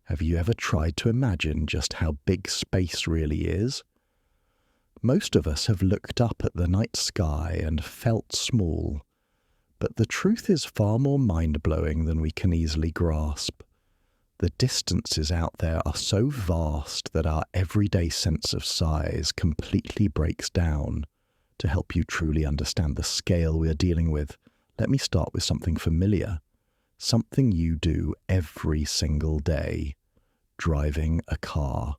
Have you ever tried to imagine just how big space really is? Most of us have looked up at the night sky and felt small, but the truth is far more mind-blowing than we can easily grasp. The distances out there are so vast that our everyday sense of size completely breaks down. To help you truly understand the scale we are dealing with, let me start with something familiar, something you do every single day: driving a car.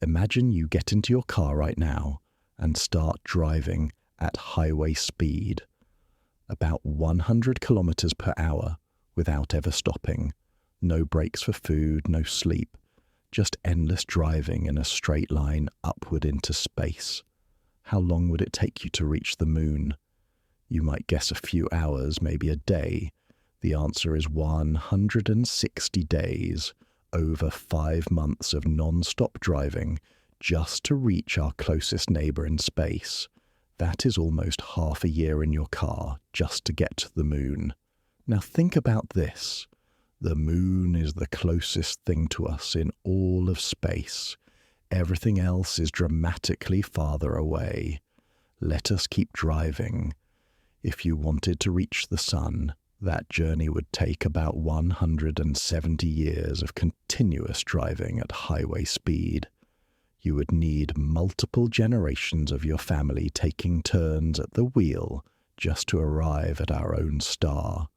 Imagine you get into your car right now and start driving at highway speed, about 100 kilometers per hour without ever stopping. No breaks for food, no sleep, just endless driving in a straight line upward into space. How long would it take you to reach the moon? You might guess a few hours, maybe a day. The answer is 160 days, over 5 months of non-stop driving just to reach our closest neighbor in space. That is almost half a year in your car just to get to the moon. Now think about this. The moon is the closest thing to us in all of space. Everything else is dramatically farther away. Let us keep driving. If you wanted to reach the sun, that journey would take about 170 years of continuous driving at highway speed. You would need multiple generations of your family taking turns at the wheel just to arrive at our own star.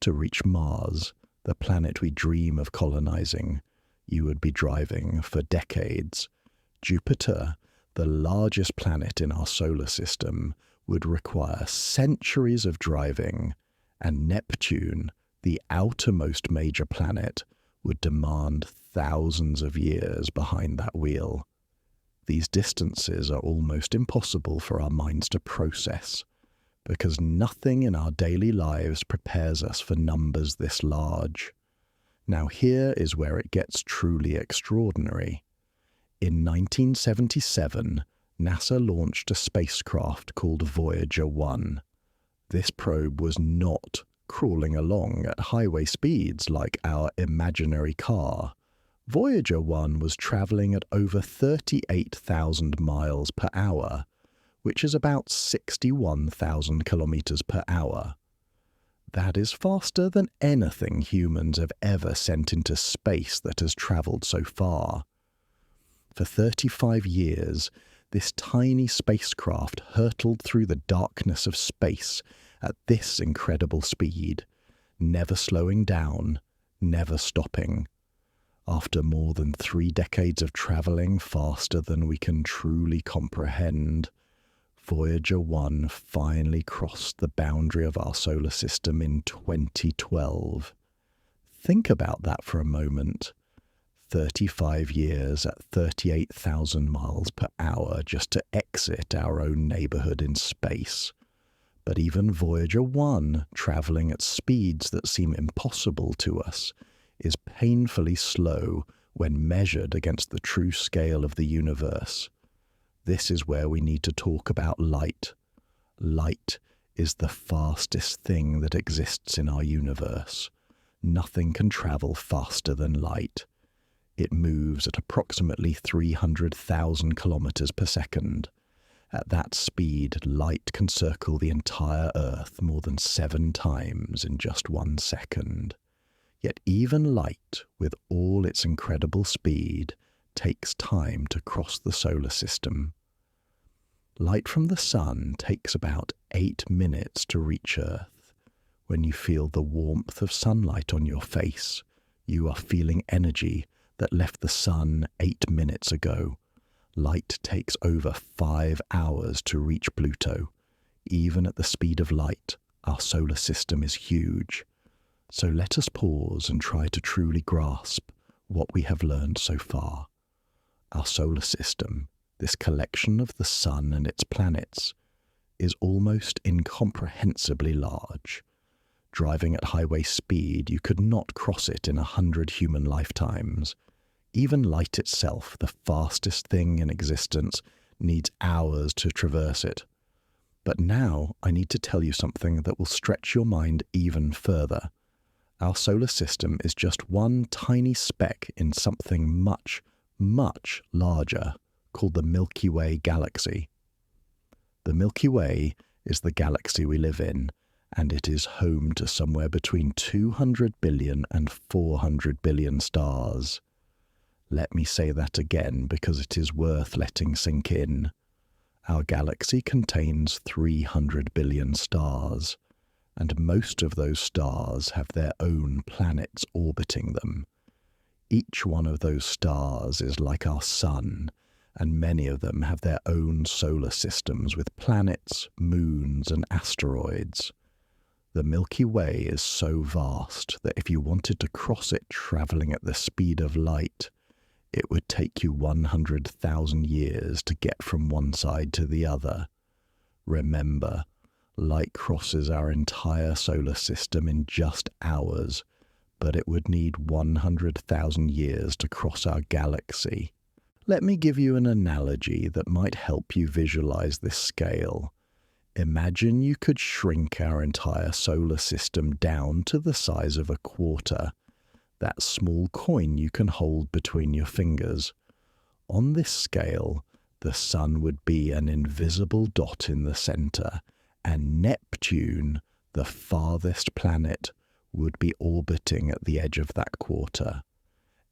To reach Mars, the planet we dream of colonizing, you would be driving for decades. Jupiter, the largest planet in our solar system, would require centuries of driving, and Neptune, the outermost major planet, would demand thousands of years behind that wheel. These distances are almost impossible for our minds to process, because nothing in our daily lives prepares us for numbers this large. Now here is where it gets truly extraordinary. In 1977, NASA launched a spacecraft called Voyager 1. This probe was not crawling along at highway speeds like our imaginary car. Voyager 1 was traveling at over 38,000 miles per hour, which is about 61,000 kilometers per hour. That is faster than anything humans have ever sent into space that has traveled so far. For 35 years, this tiny spacecraft hurtled through the darkness of space at this incredible speed, never slowing down, never stopping. After more than 3 decades of traveling faster than we can truly comprehend, Voyager 1 finally crossed the boundary of our solar system in 2012. Think about that for a moment. 35 years at 38,000 miles per hour just to exit our own neighborhood in space. But even Voyager 1, traveling at speeds that seem impossible to us, is painfully slow when measured against the true scale of the universe. This is where we need to talk about light. Light is the fastest thing that exists in our universe. Nothing can travel faster than light. It moves at approximately 300,000 kilometers per second. At that speed, light can circle the entire Earth more than 7 times in just 1 second. Yet even light, with all its incredible speed, takes time to cross the solar system. Light from the sun takes about 8 minutes to reach Earth. When you feel the warmth of sunlight on your face, you are feeling energy that left the sun 8 minutes ago. Light takes over 5 hours to reach Pluto. Even at the speed of light, our solar system is huge. So let us pause and try to truly grasp what we have learned so far. Our solar system, this collection of the sun and its planets, is almost incomprehensibly large. Driving at highway speed, you could not cross it in 100 human lifetimes. Even light itself, the fastest thing in existence, needs hours to traverse it. But now I need to tell you something that will stretch your mind even further. Our solar system is just one tiny speck in something much, much larger called the Milky Way galaxy. The Milky Way is the galaxy we live in, and it is home to somewhere between 200 billion and 400 billion stars. Let me say that again because it is worth letting sink in. Our galaxy contains 300 billion stars, and most of those stars have their own planets orbiting them. Each one of those stars is like our sun, and many of them have their own solar systems with planets, moons, and asteroids. The Milky Way is so vast that if you wanted to cross it travelling at the speed of light, it would take you 100,000 years to get from one side to the other. Remember, light crosses our entire solar system in just hours, but it would need 100,000 years to cross our galaxy. Let me give you an analogy that might help you visualize this scale. Imagine you could shrink our entire solar system down to the size of a quarter, that small coin you can hold between your fingers. On this scale, the sun would be an invisible dot in the center, and Neptune, the farthest planet, would be orbiting at the edge of that quarter.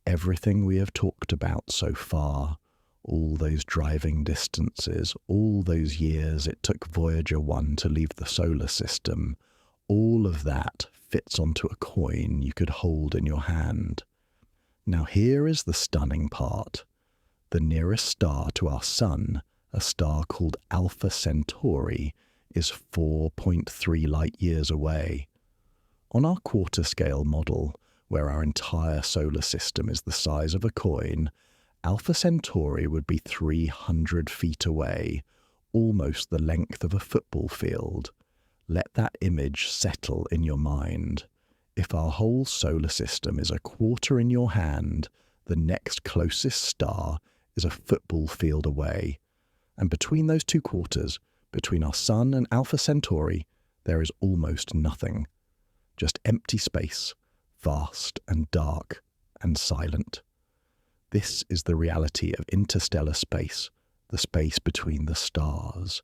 Everything we have talked about so far, all those driving distances, all those years it took Voyager 1 to leave the solar system, all of that fits onto a coin you could hold in your hand. Now here is the stunning part. The nearest star to our sun, a star called Alpha Centauri, is 4.3 light years away. On our quarter-scale model, where our entire solar system is the size of a coin, Alpha Centauri would be 300 feet away, almost the length of a football field. Let that image settle in your mind. If our whole solar system is a quarter in your hand, the next closest star is a football field away. And between those two quarters, between our sun and Alpha Centauri, there is almost nothing. Just empty space, vast and dark and silent. This is the reality of interstellar space, the space between the stars.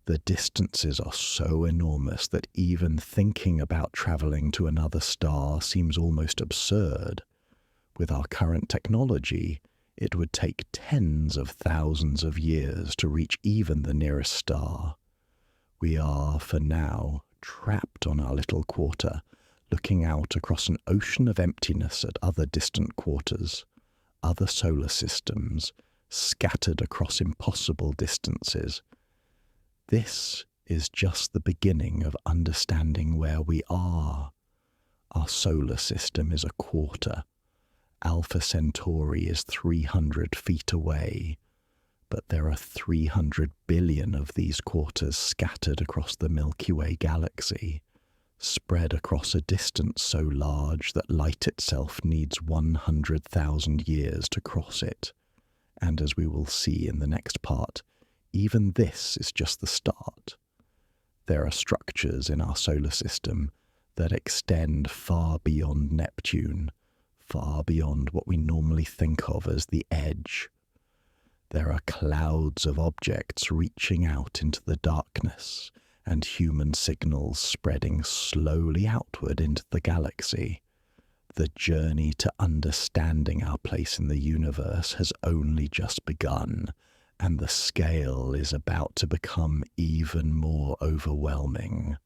The distances are so enormous that even thinking about travelling to another star seems almost absurd. With our current technology, it would take tens of thousands of years to reach even the nearest star. We are, for now, trapped on our little quarter, looking out across an ocean of emptiness at other distant quarters, other solar systems, scattered across impossible distances. This is just the beginning of understanding where we are. Our solar system is a quarter. Alpha Centauri is 300 feet away, but there are 300 billion of these quarters scattered across the Milky Way galaxy, spread across a distance so large that light itself needs 100,000 years to cross it. And as we will see in the next part, even this is just the start. There are structures in our solar system that extend far beyond Neptune, far beyond what we normally think of as the edge. There are clouds of objects reaching out into the darkness, and human signals spreading slowly outward into the galaxy. The journey to understanding our place in the universe has only just begun, and the scale is about to become even more overwhelming.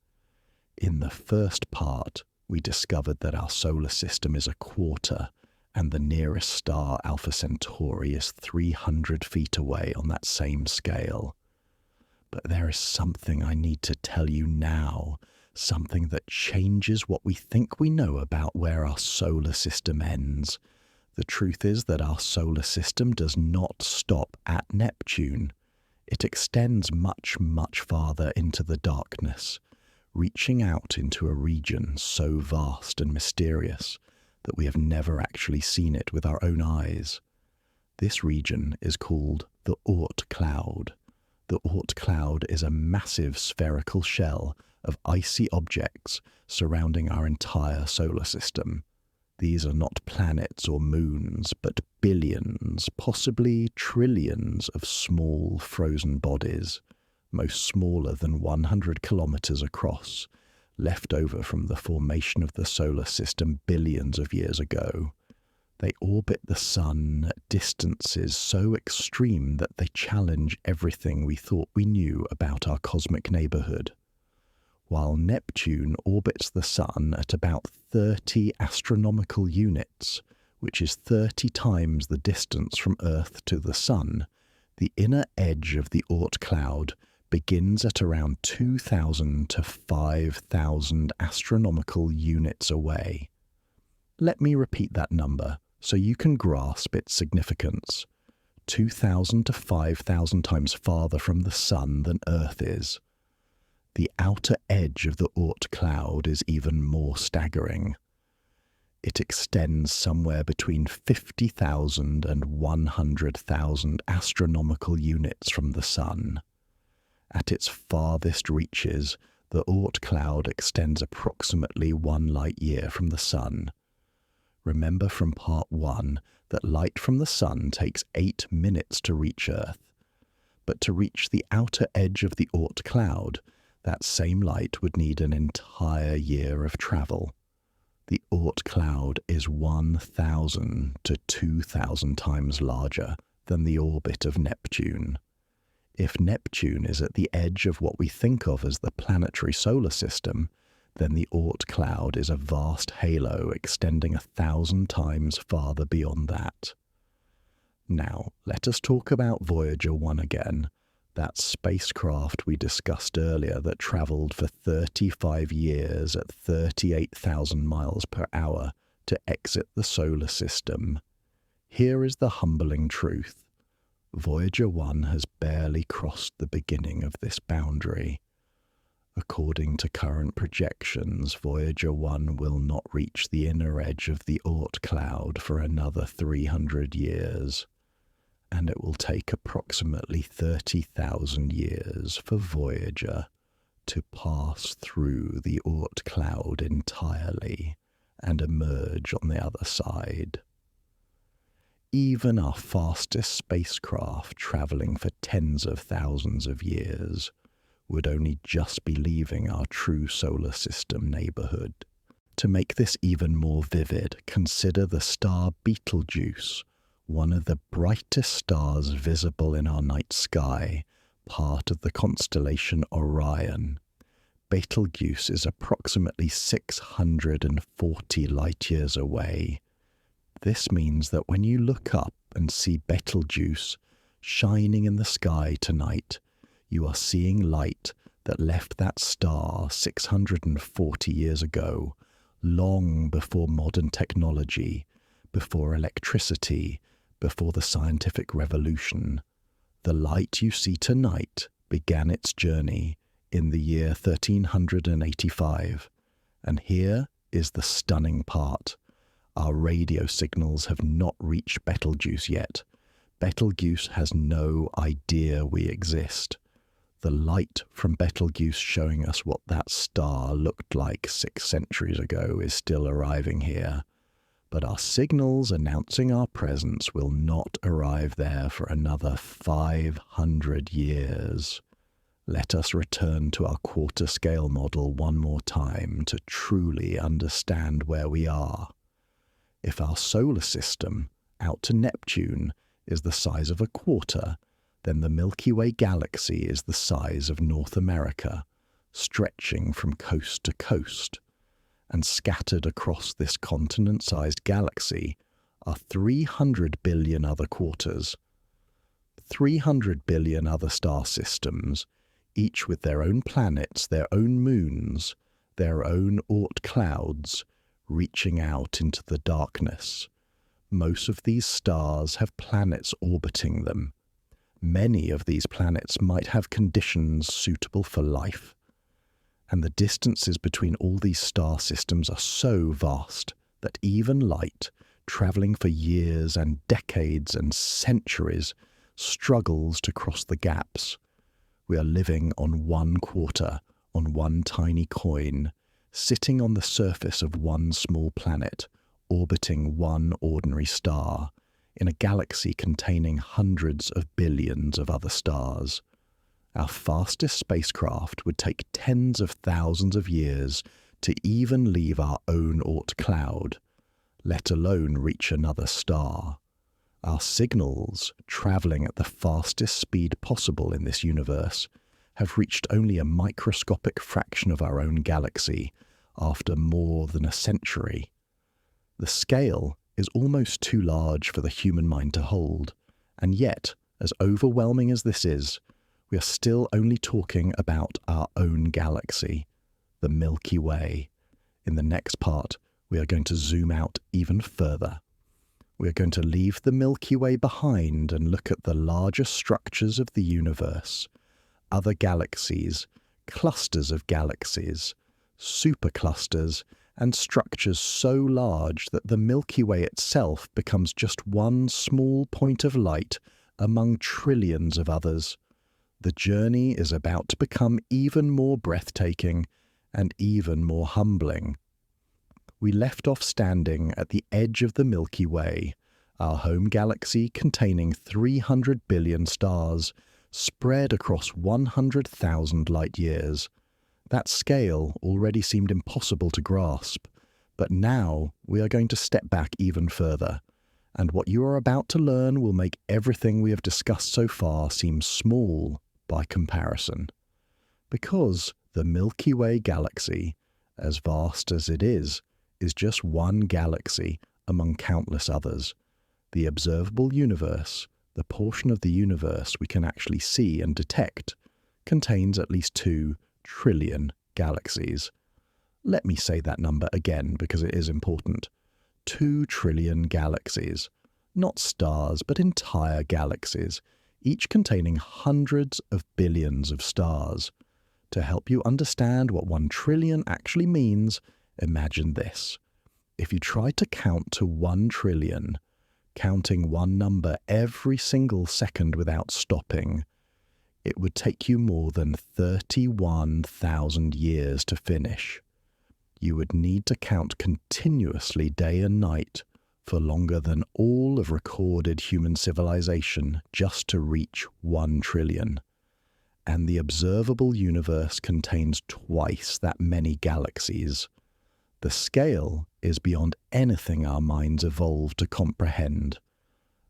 In the first part, we discovered that our solar system is a quarter, and the nearest star, Alpha Centauri, is 300 feet away on that same scale. But there is something I need to tell you now, something that changes what we think we know about where our solar system ends. The truth is that our solar system does not stop at Neptune. It extends much, much farther into the darkness, reaching out into a region so vast and mysterious that we have never actually seen it with our own eyes. This region is called the Oort cloud, The Oort cloud is a massive spherical shell of icy objects surrounding our entire solar system. These are not planets or moons, but billions, possibly trillions of small frozen bodies, most smaller than 100 kilometers across, left over from the formation of the solar system billions of years ago. They orbit the Sun at distances so extreme that they challenge everything we thought we knew about our cosmic neighborhood. While Neptune orbits the Sun at about 30 astronomical units, which is 30 times the distance from Earth to the Sun, the inner edge of the Oort cloud begins at around 2,000 to 5,000 astronomical units away. Let me repeat that number so you can grasp its significance. 2,000 to 5,000 times farther from the Sun than Earth is. The outer edge of the Oort cloud is even more staggering. It extends somewhere between 50,000 and 100,000 astronomical units from the Sun. At its farthest reaches, the Oort cloud extends approximately 1 light-year from the Sun. Remember from part 1 that light from the Sun takes 8 minutes to reach Earth. But to reach the outer edge of the Oort cloud, that same light would need an entire year of travel. The Oort cloud is 1,000 to 2,000 times larger than the orbit of Neptune. If Neptune is at the edge of what we think of as the planetary solar system, then the Oort cloud is a vast halo extending 1,000 times farther beyond that. Now, let us talk about Voyager 1 again, that spacecraft we discussed earlier that travelled for 35 years at 38,000 miles per hour to exit the solar system. Here is the humbling truth. Voyager 1 has barely crossed the beginning of this boundary. According to current projections, Voyager 1 will not reach the inner edge of the Oort cloud for another 300 years, and it will take approximately 30,000 years for Voyager to pass through the Oort cloud entirely and emerge on the other side. Even our fastest spacecraft, travelling for tens of thousands of years, would only just be leaving our true solar system neighbourhood. To make this even more vivid, consider the star Betelgeuse, one of the brightest stars visible in our night sky, part of the constellation Orion. Betelgeuse is approximately 640 light-years away. This means that when you look up and see Betelgeuse shining in the sky tonight, you are seeing light that left that star 640 years ago, long before modern technology, before electricity, before the scientific revolution. The light you see tonight began its journey in the year 1385. And here is the stunning part. Our radio signals have not reached Betelgeuse yet. Betelgeuse has no idea we exist. The light from Betelgeuse showing us what that star looked like 6 centuries ago is still arriving here. But our signals announcing our presence will not arrive there for another 500 years. Let us return to our quarter-scale model one more time to truly understand where we are. If our solar system, out to Neptune, is the size of a quarter, then the Milky Way galaxy is the size of North America, stretching from coast to coast. And scattered across this continent-sized galaxy are 300 billion other quarters. 300 billion other star systems, each with their own planets, their own moons, their own Oort clouds, reaching out into the darkness. Most of these stars have planets orbiting them. Many of these planets might have conditions suitable for life. And the distances between all these star systems are so vast that even light, travelling for years and decades and centuries, struggles to cross the gaps. We are living on 1/4, on one tiny coin, sitting on the surface of one small planet, orbiting one ordinary star, in a galaxy containing hundreds of billions of other stars. Our fastest spacecraft would take tens of thousands of years to even leave our own Oort cloud, let alone reach another star. Our signals, travelling at the fastest speed possible in this universe, have reached only a microscopic fraction of our own galaxy after more than a century. The scale is almost too large for the human mind to hold, and yet, as overwhelming as this is, we are still only talking about our own galaxy, the Milky Way. In the next part, we are going to zoom out even further. We are going to leave the Milky Way behind and look at the larger structures of the universe, other galaxies, clusters of galaxies, superclusters, and structures so large that the Milky Way itself becomes just one small point of light among trillions of others. The journey is about to become even more breathtaking and even more humbling. We left off standing at the edge of the Milky Way, our home galaxy containing 300 billion stars, spread across 100,000 light-years. That scale already seemed impossible to grasp, but now we are going to step back even further, and what you are about to learn will make everything we have discussed so far seem small by comparison. Because the Milky Way galaxy, as vast as it is just one galaxy among countless others. The observable universe, the portion of the universe we can actually see and detect, contains at least 2 trillion galaxies. Let me say that number again because it is important. 2 trillion galaxies. Not stars, but entire galaxies, each containing hundreds of billions of stars. To help you understand what 1 trillion actually means, imagine this. If you tried to count to 1 trillion, counting one number every single second without stopping, it would take you more than 31,000 years to finish. You would need to count continuously day and night for longer than all of recorded human civilization just to reach 1 trillion. And the observable universe contains twice that many galaxies. The scale is beyond anything our minds evolved to comprehend.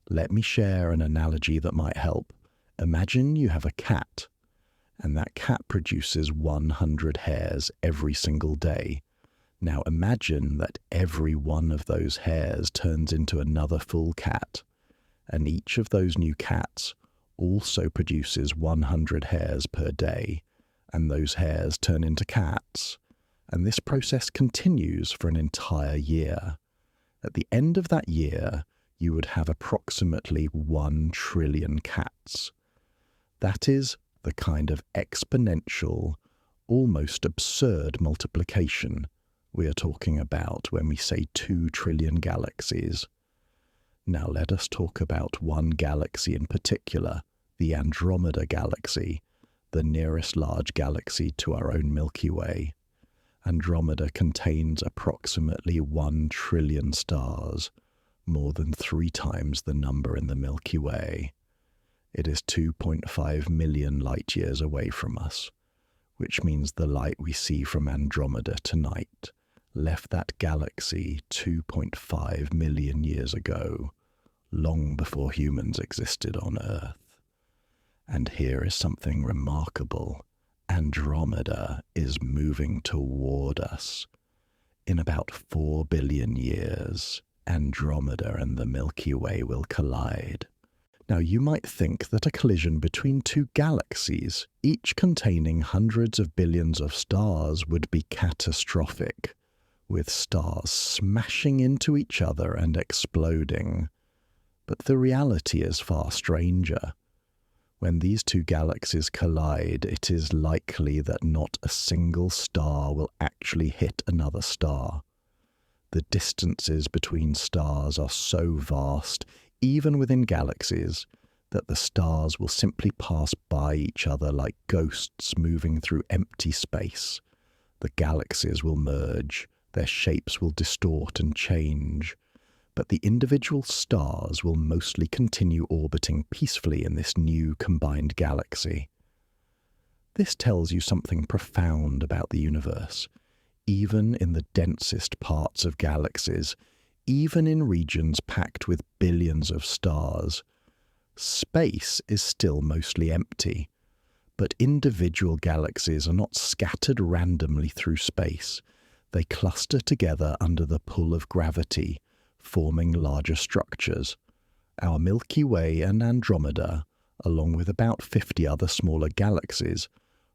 Let me share an analogy that might help. Imagine you have a cat, and that cat produces 100 hairs every single day. Now imagine that every one of those hairs turns into another full cat, and each of those new cats also produces 100 hairs per day, and those hairs turn into cats, and this process continues for an entire year. At the end of that year, you would have approximately 1 trillion cats. That is the kind of exponential, almost absurd multiplication we are talking about when we say 2 trillion galaxies. Now let us talk about one galaxy in particular, the Andromeda Galaxy, the nearest large galaxy to our own Milky Way. Andromeda contains approximately 1 trillion stars, more than 3 times the number in the Milky Way. It is 2.5 million light-years away from us, which means the light we see from Andromeda tonight left that galaxy 2.5 million years ago, long before humans existed on Earth. And here is something remarkable. Andromeda is moving toward us. In about 4 billion years, Andromeda and the Milky Way will collide. Now you might think that a collision between 2 galaxies, each containing hundreds of billions of stars, would be catastrophic, with stars smashing into each other and exploding. But the reality is far stranger. When these 2 galaxies collide, it is likely that not a single star will actually hit another star. The distances between stars are so vast, even within galaxies, that the stars will simply pass by each other like ghosts moving through empty space. The galaxies will merge, their shapes will distort and change, but the individual stars will mostly continue orbiting peacefully in this new combined galaxy. This tells you something profound about the universe. Even in the densest parts of galaxies, even in regions packed with billions of stars, space is still mostly empty. But individual galaxies are not scattered randomly through space. They cluster together under the pull of gravity, forming larger structures. Our Milky Way and Andromeda, along with about 50 other smaller galaxies,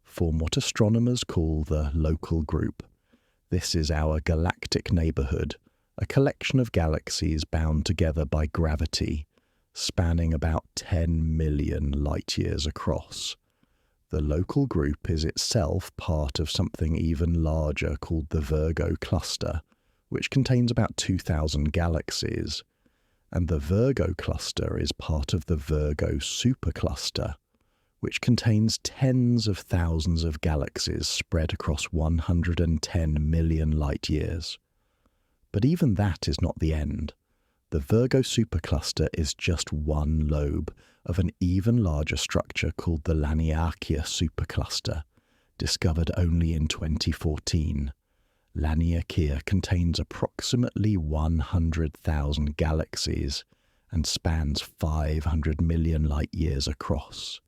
form what astronomers call the local group. This is our galactic neighborhood, a collection of galaxies bound together by gravity, spanning about 10 million light-years across. The local group is itself part of something even larger called the Virgo cluster, which contains about 2,000 galaxies, and the Virgo cluster is part of the Virgo supercluster, which contains tens of thousands of galaxies spread across 110 million light-years. But even that is not the end. The Virgo supercluster is just one lobe of an even larger structure called the Laniakea supercluster, discovered only in 2014. Laniakea contains approximately 100,000 galaxies and spans 500 million light-years across.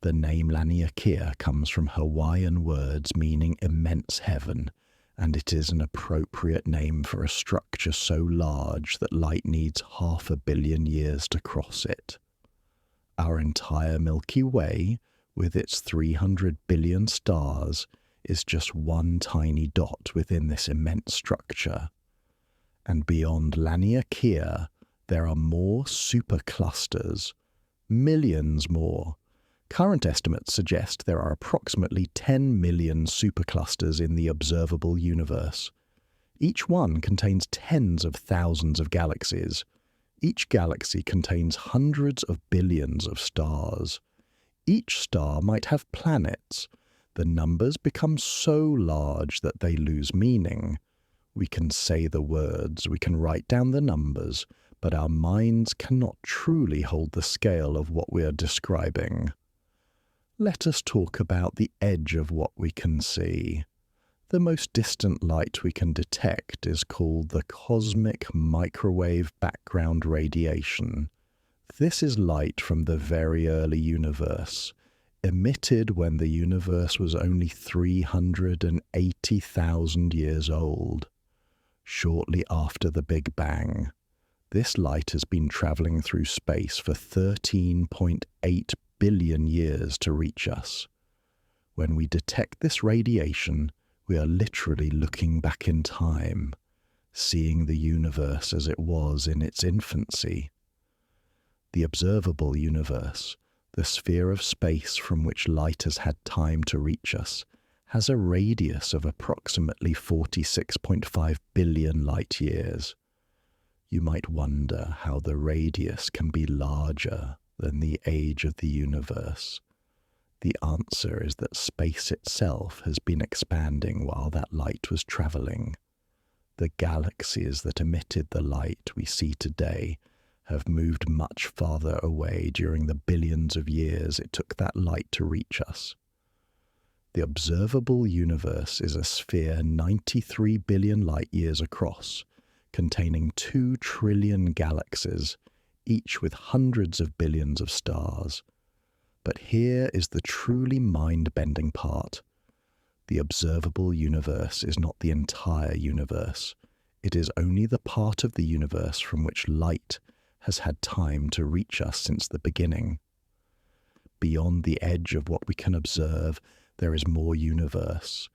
The name Laniakea comes from Hawaiian words meaning immense heaven, and it is an appropriate name for a structure so large that light needs 500 million years to cross it. Our entire Milky Way, with its 300 billion stars, is just one tiny dot within this immense structure. And beyond Laniakea, there are more superclusters, millions more. Current estimates suggest there are approximately 10 million superclusters in the observable universe. Each one contains tens of thousands of galaxies. Each galaxy contains hundreds of billions of stars. Each star might have planets. The numbers become so large that they lose meaning. We can say the words, we can write down the numbers, but our minds cannot truly hold the scale of what we are describing. Let us talk about the edge of what we can see. The most distant light we can detect is called the cosmic microwave background radiation. This is light from the very early universe, emitted when the universe was only 380,000 years old, shortly after the Big Bang. This light has been traveling through space for 13.8 billion years to reach us. When we detect this radiation, we are literally looking back in time, seeing the universe as it was in its infancy. The observable universe, the sphere of space from which light has had time to reach us, has a radius of approximately 46.5 billion light-years. You might wonder how the radius can be larger than the age of the universe. The answer is that space itself has been expanding while that light was traveling. The galaxies that emitted the light we see today have moved much farther away during the billions of years it took that light to reach us. The observable universe is a sphere 93 billion light-years across, containing 2 trillion galaxies, each with hundreds of billions of stars. But here is the truly mind-bending part. The observable universe is not the entire universe. It is only the part of the universe from which light has had time to reach us since the beginning. Beyond the edge of what we can observe, there is more universe,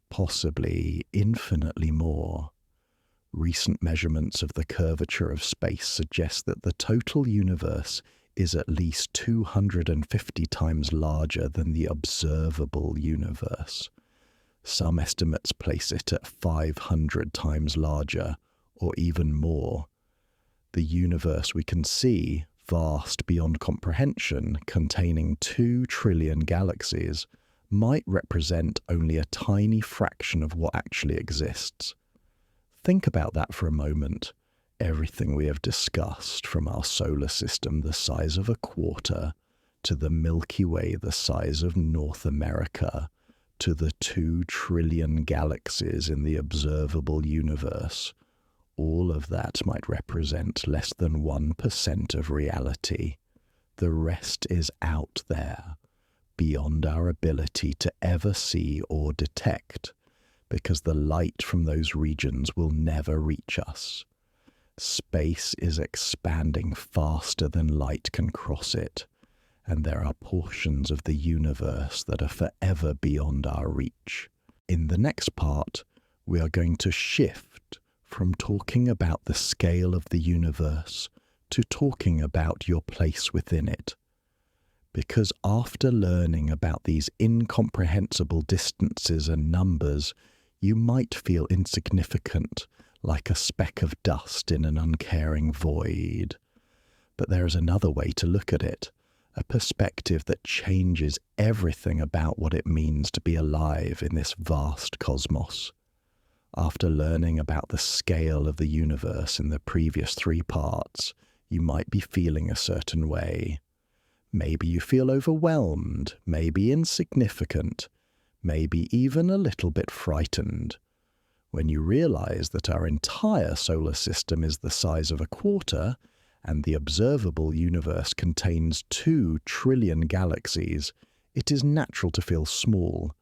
possibly infinitely more. Recent measurements of the curvature of space suggest that the total universe is at least 250 times larger than the observable universe. Some estimates place it at 500 times larger, or even more. The universe we can see, vast beyond comprehension, containing 2 trillion galaxies, might represent only a tiny fraction of what actually exists. Think about that for a moment. Everything we have discussed, from our solar system the size of a quarter, to the Milky Way the size of North America, to the 2 trillion galaxies in the observable universe, all of that might represent less than 1% of reality. The rest is out there, beyond our ability to ever see or detect, because the light from those regions will never reach us. Space is expanding faster than light can cross it, and there are portions of the universe that are forever beyond our reach. In the next part, we are going to shift from talking about the scale of the universe to talking about your place within it. Because after learning about these incomprehensible distances and numbers, you might feel insignificant, like a speck of dust in an uncaring void. But there is another way to look at it, a perspective that changes everything about what it means to be alive in this vast cosmos. After learning about the scale of the universe in the previous 3 parts, you might be feeling a certain way. Maybe you feel overwhelmed, maybe insignificant, maybe even a little bit frightened. When you realize that our entire solar system is the size of a quarter, and the observable universe contains 2 trillion galaxies, it is natural to feel small.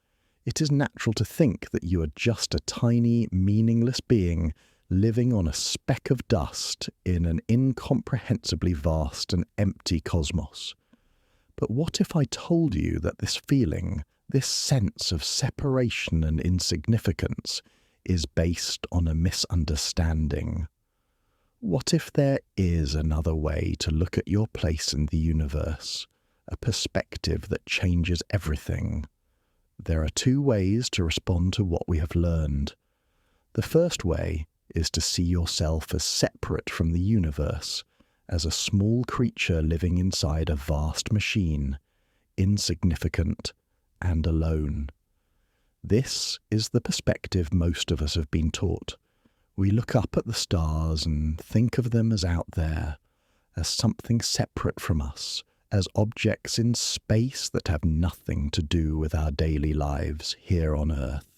It is natural to think that you are just a tiny, meaningless being living on a speck of dust in an incomprehensibly vast and empty cosmos. But what if I told you that this feeling, this sense of separation and insignificance, is based on a misunderstanding? What if there is another way to look at your place in the universe, a perspective that changes everything? There are 2 ways to respond to what we have learned. The first way is to see yourself as separate from the universe, as a small creature living inside a vast machine, insignificant and alone. This is the perspective most of us have been taught. We look up at the stars and think of them as out there, as something separate from us, as objects in space that have nothing to do with our daily lives here on Earth.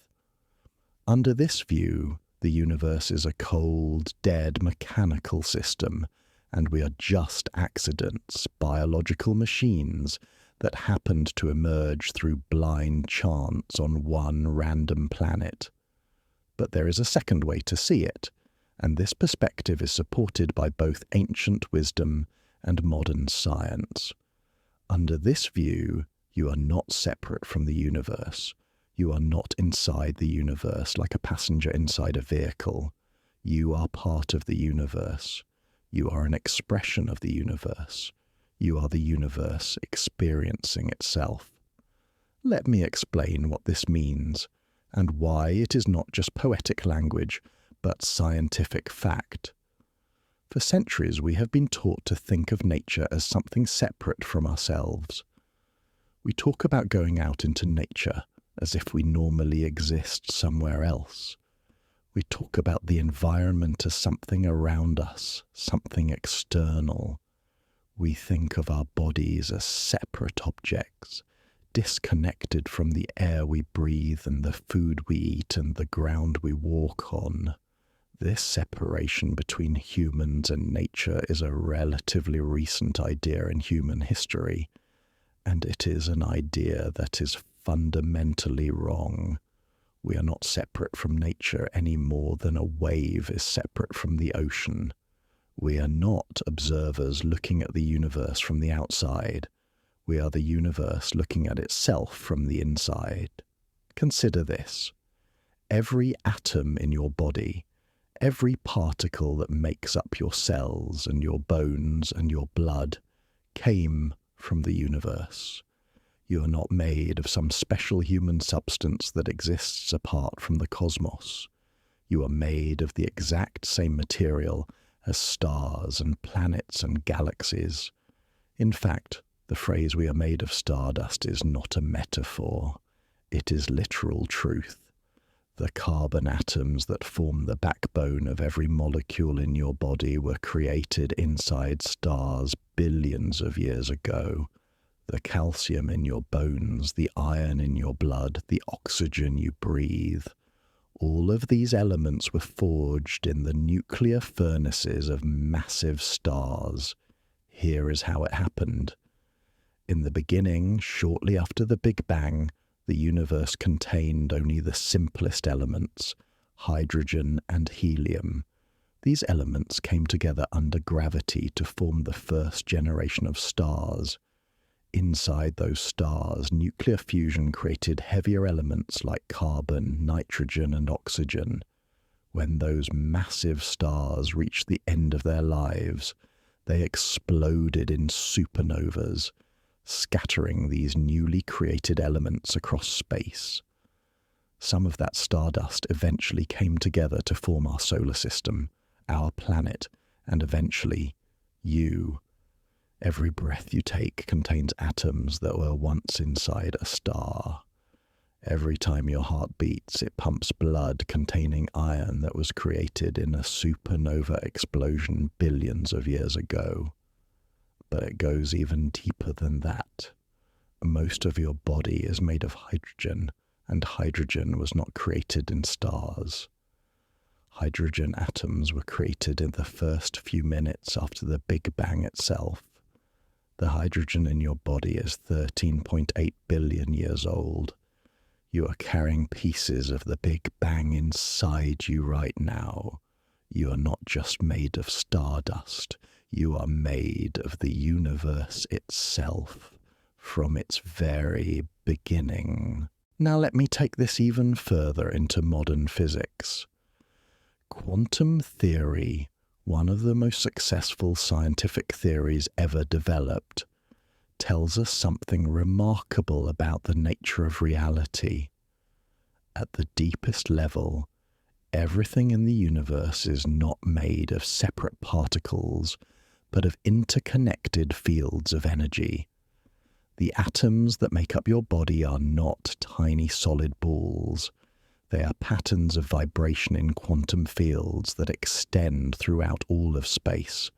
Under this view, the universe is a cold, dead, mechanical system, and we are just accidents, biological machines that happened to emerge through blind chance on one random planet. But there is a second way to see it, and this perspective is supported by both ancient wisdom and modern science. Under this view, you are not separate from the universe. You are not inside the universe like a passenger inside a vehicle. You are part of the universe. You are an expression of the universe. You are the universe experiencing itself. Let me explain what this means, and why it is not just poetic language, but scientific fact. For centuries we have been taught to think of nature as something separate from ourselves. We talk about going out into nature as if we normally exist somewhere else. We talk about the environment as something around us, something external. We think of our bodies as separate objects, disconnected from the air we breathe and the food we eat and the ground we walk on. This separation between humans and nature is a relatively recent idea in human history, and it is an idea that is fundamentally wrong. We are not separate from nature any more than a wave is separate from the ocean. We are not observers looking at the universe from the outside. We are the universe looking at itself from the inside. Consider this. Every atom in your body, every particle that makes up your cells and your bones and your blood, came from the universe. You are not made of some special human substance that exists apart from the cosmos. You are made of the exact same material as stars and planets and galaxies. In fact, the phrase "we are made of stardust" is not a metaphor. It is literal truth. The carbon atoms that form the backbone of every molecule in your body were created inside stars billions of years ago. The calcium in your bones, the iron in your blood, the oxygen you breathe. All of these elements were forged in the nuclear furnaces of massive stars. Here is how it happened. In the beginning, shortly after the Big Bang, the universe contained only the simplest elements, hydrogen and helium. These elements came together under gravity to form the first generation of stars. Inside those stars, nuclear fusion created heavier elements like carbon, nitrogen, and oxygen. When those massive stars reached the end of their lives, they exploded in supernovas, scattering these newly created elements across space. Some of that stardust eventually came together to form our solar system, our planet, and eventually, you. Every breath you take contains atoms that were once inside a star. Every time your heart beats, it pumps blood containing iron that was created in a supernova explosion billions of years ago. But it goes even deeper than that. Most of your body is made of hydrogen, and hydrogen was not created in stars. Hydrogen atoms were created in the first few minutes after the Big Bang itself. The hydrogen in your body is 13.8 billion years old. You are carrying pieces of the Big Bang inside you right now. You are not just made of stardust. You are made of the universe itself, from its very beginning. Now let me take this even further into modern physics. Quantum theory, one of the most successful scientific theories ever developed, tells us something remarkable about the nature of reality. At the deepest level, everything in the universe is not made of separate particles, but of interconnected fields of energy. The atoms that make up your body are not tiny solid balls. They are patterns of vibration in quantum fields that extend throughout all of space.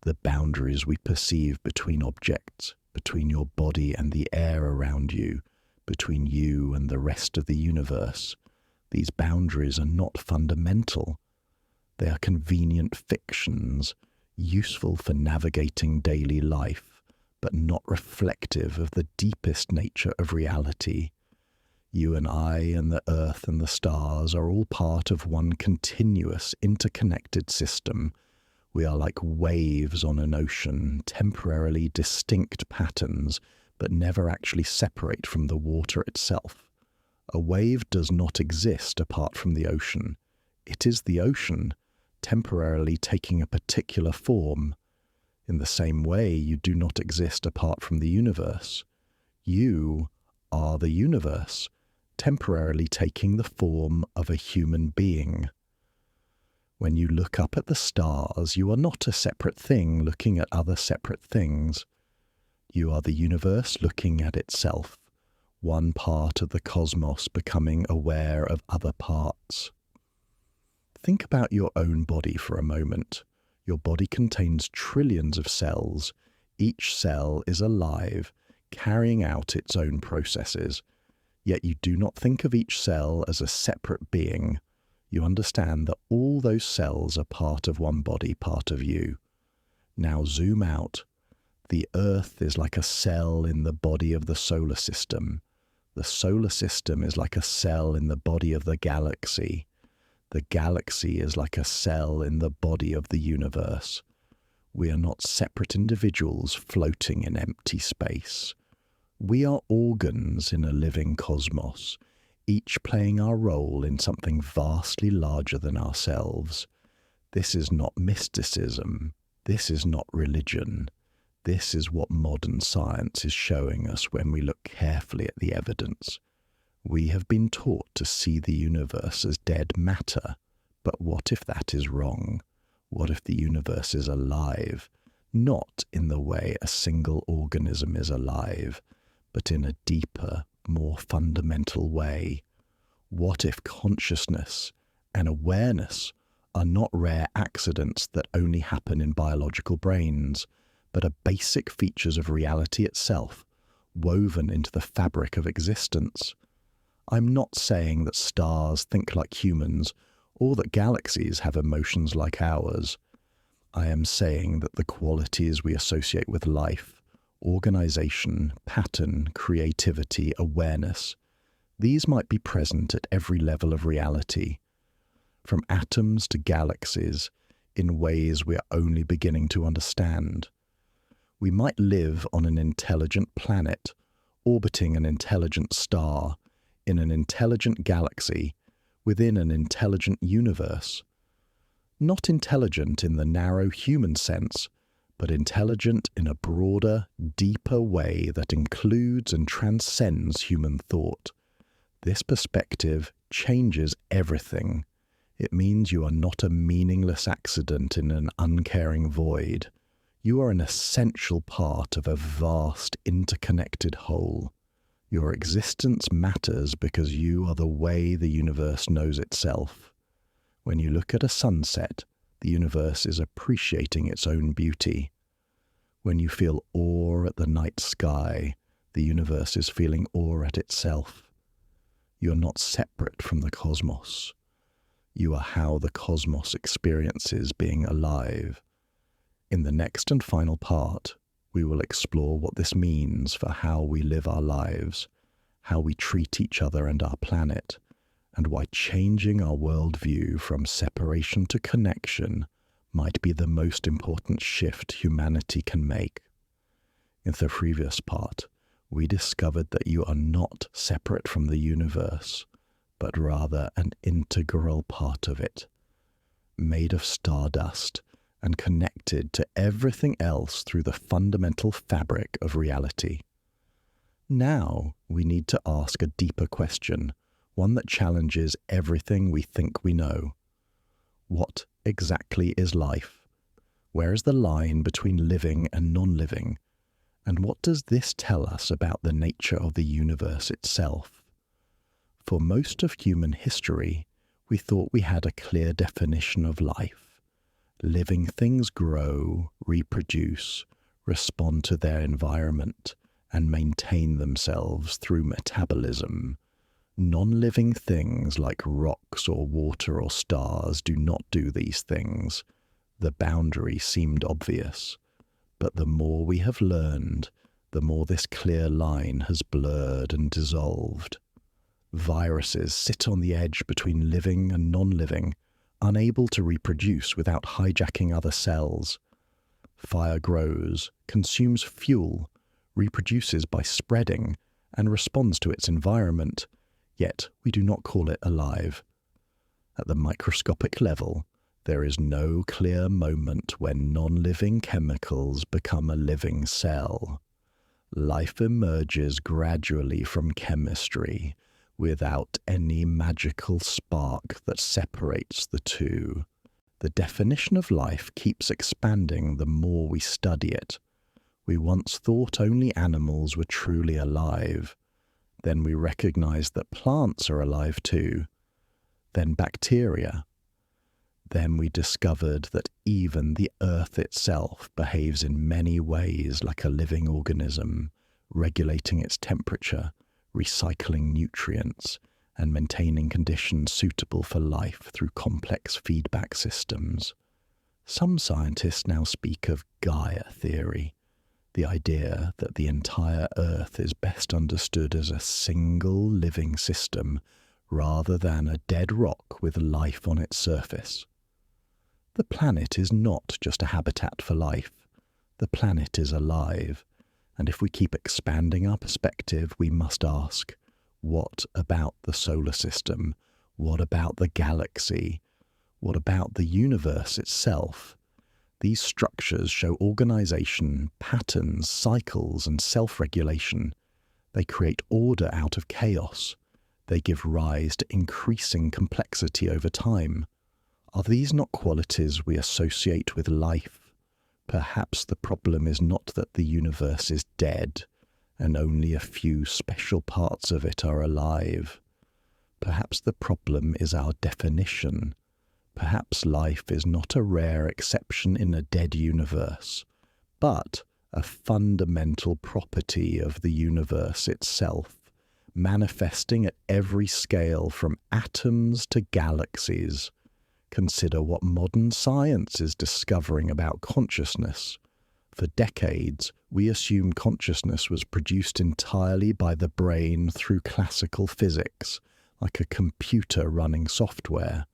The boundaries we perceive between objects, between your body and the air around you, between you and the rest of the universe. These boundaries are not fundamental. They are convenient fictions, useful for navigating daily life, but not reflective of the deepest nature of reality. You and I and the Earth and the stars are all part of one continuous, interconnected system. We are like waves on an ocean, temporarily distinct patterns, but never actually separate from the water itself. A wave does not exist apart from the ocean. It is the ocean, temporarily taking a particular form. In the same way, you do not exist apart from the universe. You are the universe, temporarily taking the form of a human being. When you look up at the stars, you are not a separate thing looking at other separate things. You are the universe looking at itself, one part of the cosmos becoming aware of other parts. Think about your own body for a moment. Your body contains trillions of cells. Each cell is alive, carrying out its own processes. Yet you do not think of each cell as a separate being. You understand that all those cells are part of one body, part of you. Now zoom out. The Earth is like a cell in the body of the solar system. The solar system is like a cell in the body of the galaxy. The galaxy is like a cell in the body of the universe. We are not separate individuals floating in empty space. We are organs in a living cosmos, each playing our role in something vastly larger than ourselves. This is not mysticism. This is not religion. This is what modern science is showing us when we look carefully at the evidence. We have been taught to see the universe as dead matter, but what if that is wrong? What if the universe is alive, not in the way a single organism is alive, but in a deeper, more fundamental way? What if consciousness and awareness are not rare accidents that only happen in biological brains, but are basic features of reality itself, woven into the fabric of existence? I'm not saying that stars think like humans or that galaxies have emotions like ours. I am saying that the qualities we associate with life, organization, pattern, creativity, awareness, these might be present at every level of reality, from atoms to galaxies, in ways we are only beginning to understand. We might live on an intelligent planet, orbiting an intelligent star, in an intelligent galaxy, within an intelligent universe. Not intelligent in the narrow human sense, but intelligent in a broader, deeper way that includes and transcends human thought. This perspective changes everything. It means you are not a meaningless accident in an uncaring void. You are an essential part of a vast, interconnected whole. Your existence matters because you are the way the universe knows itself. When you look at a sunset, the universe is appreciating its own beauty. When you feel awe at the night sky, the universe is feeling awe at itself. You are not separate from the cosmos. You are how the cosmos experiences being alive. In the next and final part, we will explore what this means for how we live our lives, how we treat each other and our planet, and why changing our worldview from separation to connection might be the most important shift humanity can make. In the previous part, we discovered that you are not separate from the universe, but rather an integral part of it, made of stardust and connected to everything else through the fundamental fabric of reality. Now we need to ask a deeper question, one that challenges everything we think we know. What exactly is life? Where is the line between living and non-living? And what does this tell us about the nature of the universe itself? For most of human history, we thought we had a clear definition of life. Living things grow, reproduce, respond to their environment, and maintain themselves through metabolism. Non-living things like rocks or water or stars do not do these things. The boundary seemed obvious. But the more we have learned, the more this clear line has blurred and dissolved. Viruses sit on the edge between living and non-living, unable to reproduce without hijacking other cells. Fire grows, consumes fuel, reproduces by spreading, and responds to its environment, yet we do not call it alive. At the microscopic level, there is no clear moment when non-living chemicals become a living cell. Life emerges gradually from chemistry, without any magical spark that separates the two. The definition of life keeps expanding the more we study it. We once thought only animals were truly alive. Then we recognized that plants are alive too. Then bacteria. Then we discovered that even the Earth itself behaves in many ways like a living organism, regulating its temperature, recycling nutrients, and maintaining conditions suitable for life through complex feedback systems. Some scientists now speak of Gaia theory, the idea that the entire Earth is best understood as a single living system rather than a dead rock with life on its surface. The planet is not just a habitat for life. The planet is alive, and if we keep expanding our perspective, we must ask, what about the solar system? What about the galaxy? What about the universe itself? These structures show organization, patterns, cycles, and self-regulation. They create order out of chaos. They give rise to increasing complexity over time. Are these not qualities we associate with life? Perhaps the problem is not that the universe is dead and only a few special parts of it are alive. Perhaps the problem is our definition. Perhaps life is not a rare exception in a dead universe, but a fundamental property of the universe itself, manifesting at every scale from atoms to galaxies. Consider what modern science is discovering about consciousness. For decades, we assumed consciousness was produced entirely by the brain through classical physics, like a computer running software.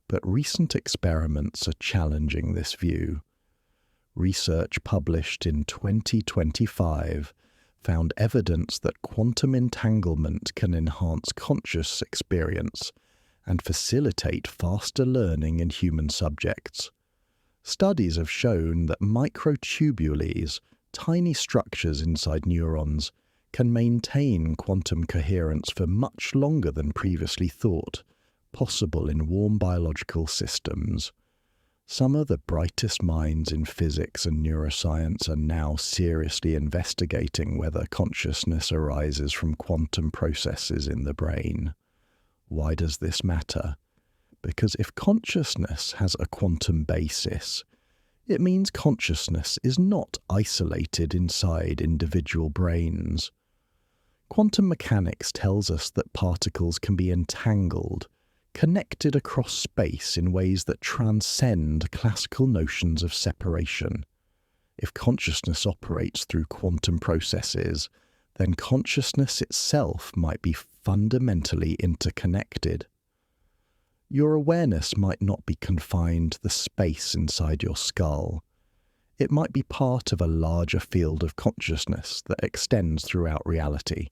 But recent experiments are challenging this view. Research published in 2025 found evidence that quantum entanglement can enhance conscious experience and facilitate faster learning in human subjects. Studies have shown that microtubules, tiny structures inside neurons, can maintain quantum coherence for much longer than previously thought, possible in warm biological systems. Some of the brightest minds in physics and neuroscience are now seriously investigating whether consciousness arises from quantum processes in the brain. Why does this matter? Because if consciousness has a quantum basis, it means consciousness is not isolated inside individual brains. Quantum mechanics tells us that particles can be entangled, connected across space in ways that transcend classical notions of separation. If consciousness operates through quantum processes, then consciousness itself might be fundamentally interconnected. Your awareness might not be confined to the space inside your skull. It might be part of a larger field of consciousness that extends throughout reality.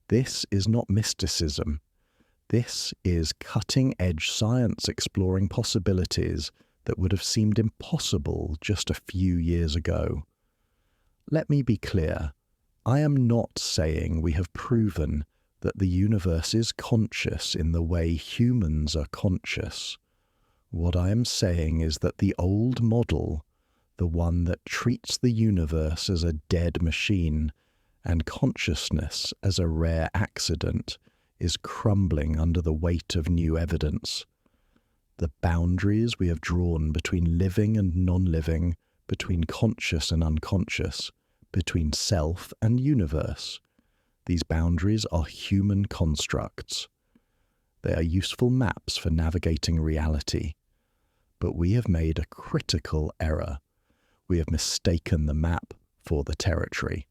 This is not mysticism. This is cutting-edge science exploring possibilities that would have seemed impossible just a few years ago. Let me be clear. I am not saying we have proven that the universe is conscious in the way humans are conscious. What I am saying is that the old model, the one that treats the universe as a dead machine and consciousness as a rare accident, is crumbling under the weight of new evidence. The boundaries we have drawn between living and non-living, between conscious and unconscious, between self and universe. These boundaries are human constructs. They are useful maps for navigating reality. But we have made a critical error. We have mistaken the map for the territory.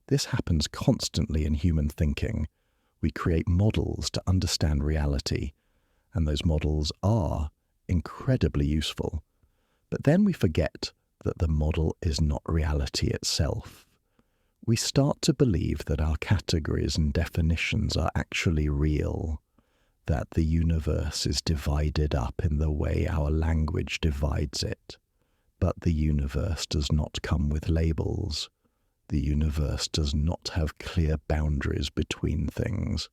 This happens constantly in human thinking. We create models to understand reality, and those models are incredibly useful. But then we forget that the model is not reality itself. We start to believe that our categories and definitions are actually real, that the universe is divided up in the way our language divides it. But the universe does not come with labels. The universe does not have clear boundaries between things.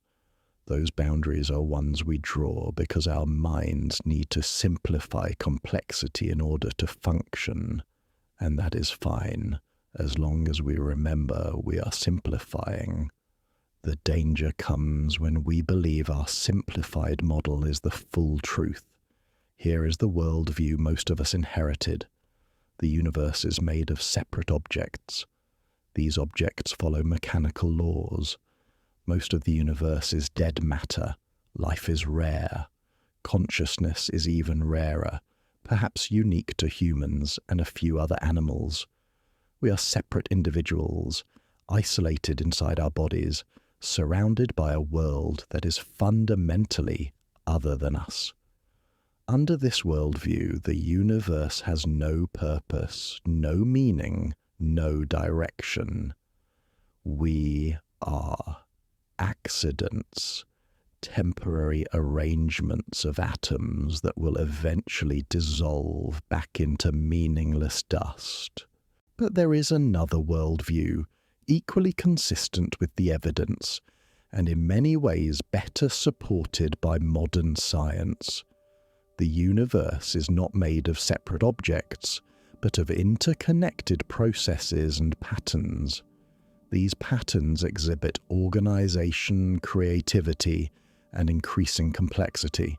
Those boundaries are ones we draw because our minds need to simplify complexity in order to function, and that is fine, as long as we remember we are simplifying. The danger comes when we believe our simplified model is the full truth. Here is the worldview most of us inherited. The universe is made of separate objects. These objects follow mechanical laws. Most of the universe is dead matter. Life is rare. Consciousness is even rarer, perhaps unique to humans and a few other animals. We are separate individuals, isolated inside our bodies, surrounded by a world that is fundamentally other than us. Under this worldview, the universe has no purpose, no meaning, no direction. We are accidents, temporary arrangements of atoms that will eventually dissolve back into meaningless dust. But there is another worldview, equally consistent with the evidence, and in many ways better supported by modern science. The universe is not made of separate objects, but of interconnected processes and patterns. These patterns exhibit organization, creativity, and increasing complexity.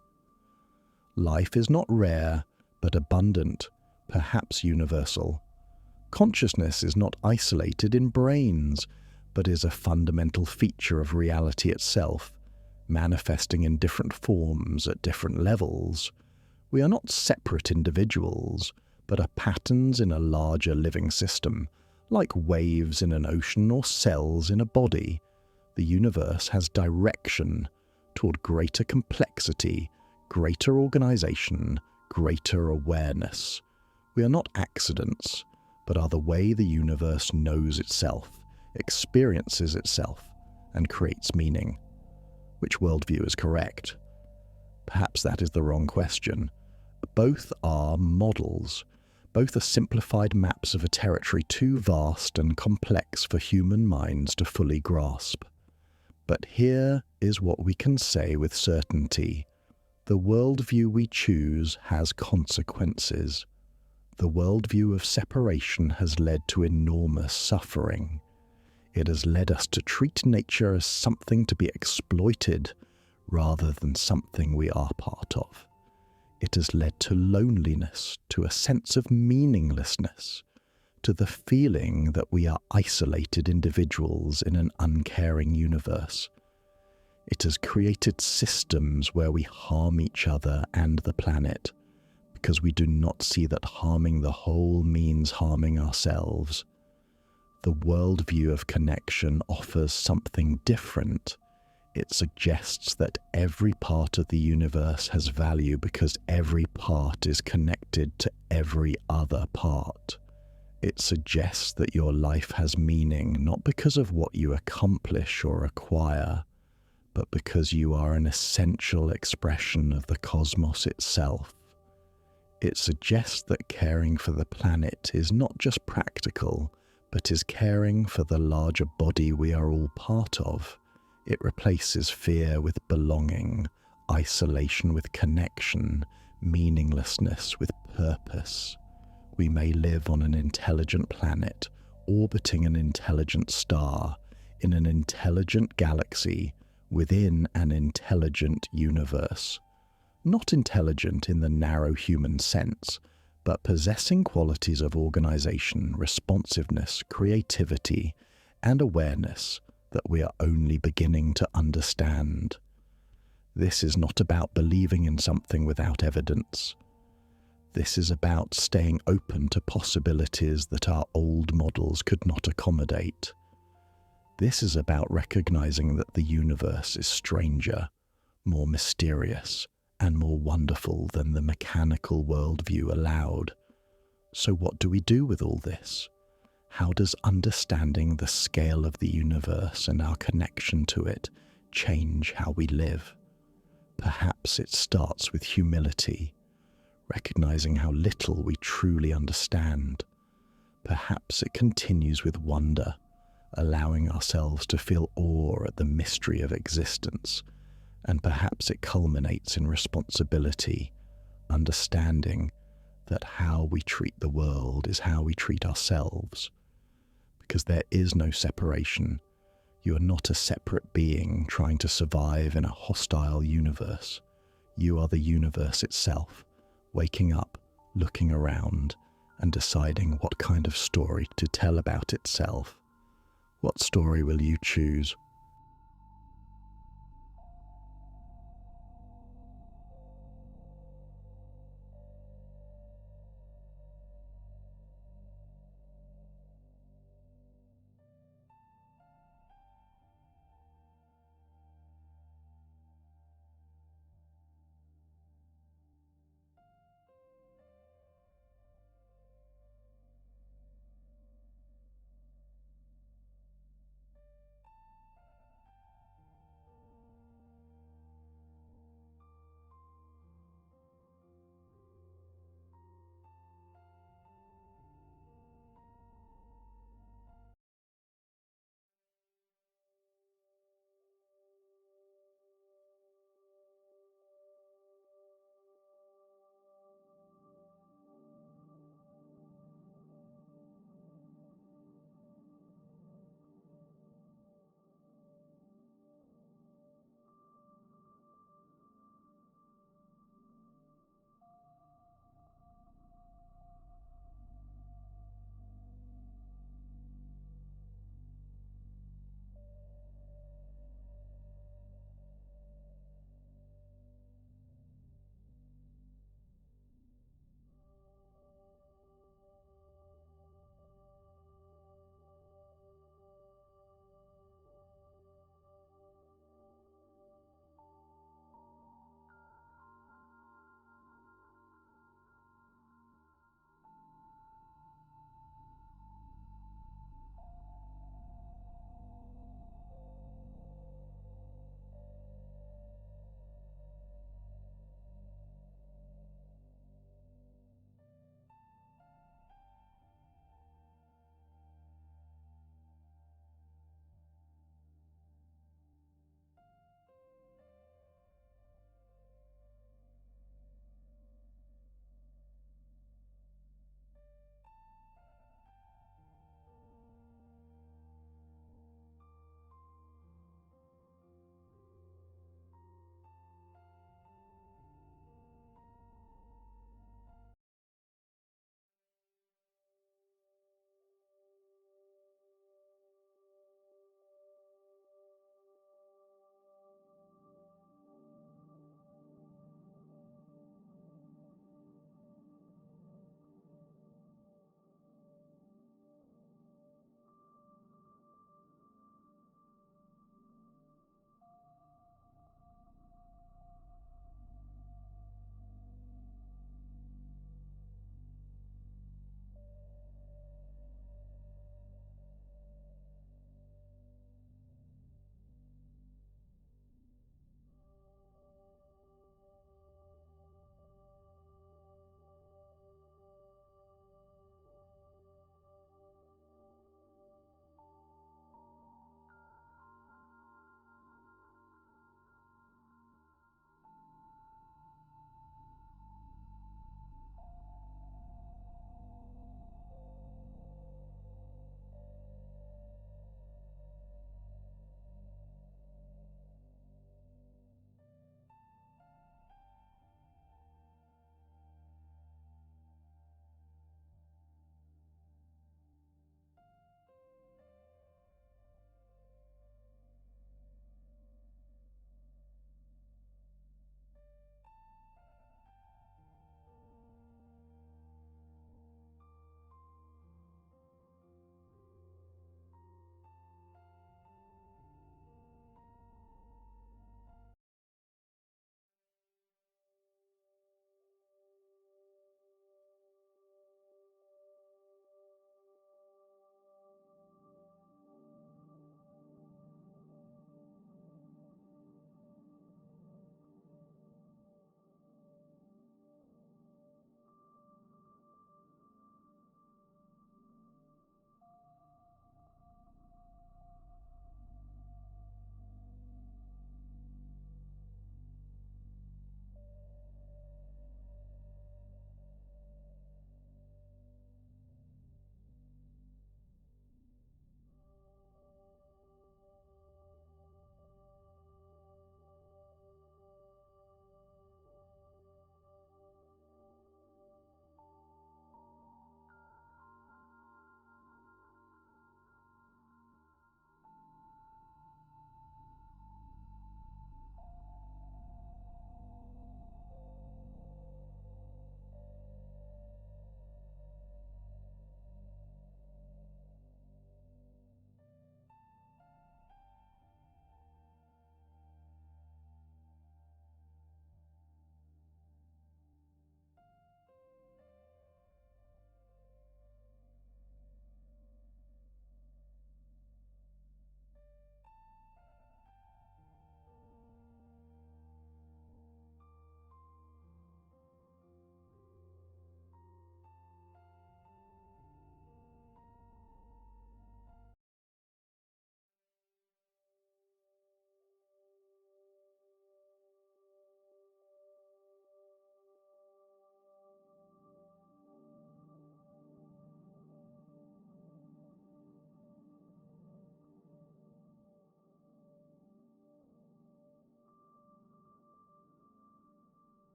Life is not rare, but abundant, perhaps universal. Consciousness is not isolated in brains, but is a fundamental feature of reality itself, manifesting in different forms at different levels. We are not separate individuals, but are patterns in a larger living system, like waves in an ocean or cells in a body. The universe has direction toward greater complexity, greater organization, greater awareness. We are not accidents, but are the way the universe knows itself, experiences itself, and creates meaning. Which worldview is correct? Perhaps that is the wrong question. Both are models. Both are simplified maps of a territory too vast and complex for human minds to fully grasp. But here is what we can say with certainty. The worldview we choose has consequences. The worldview of separation has led to enormous suffering. It has led us to treat nature as something to be exploited rather than something we are part of. It has led to loneliness, to a sense of meaninglessness, to the feeling that we are isolated individuals in an uncaring universe. It has created systems where we harm each other and the planet, because we do not see that harming the whole means harming ourselves. The worldview of connection offers something different. It suggests that every part of the universe has value because every part is connected to every other part. It suggests that your life has meaning not because of what you accomplish or acquire, but because you are an essential expression of the cosmos itself. It suggests that caring for the planet is not just practical, but is caring for the larger body we are all part of. It replaces fear with belonging, isolation with connection, meaninglessness with purpose. We may live on an intelligent planet, orbiting an intelligent star, in an intelligent galaxy, within an intelligent universe. Not intelligent in the narrow human sense, but possessing qualities of organization, responsiveness, creativity, and awareness that we are only beginning to understand. This is not about believing in something without evidence. This is about staying open to possibilities that our old models could not accommodate. This is about recognizing that the universe is stranger, more mysterious, and more wonderful than the mechanical worldview allowed. So what do we do with all this? How does understanding the scale of the universe and our connection to it change how we live? Perhaps it starts with humility, recognizing how little we truly understand. Perhaps it continues with wonder, allowing ourselves to feel awe at the mystery of existence. And perhaps it culminates in responsibility, understanding that how we treat the world is how we treat ourselves. Because there is no separation. You are not a separate being trying to survive in a hostile universe. You are the universe itself, waking up, looking around, and deciding what kind of story to tell about itself. What story will you choose?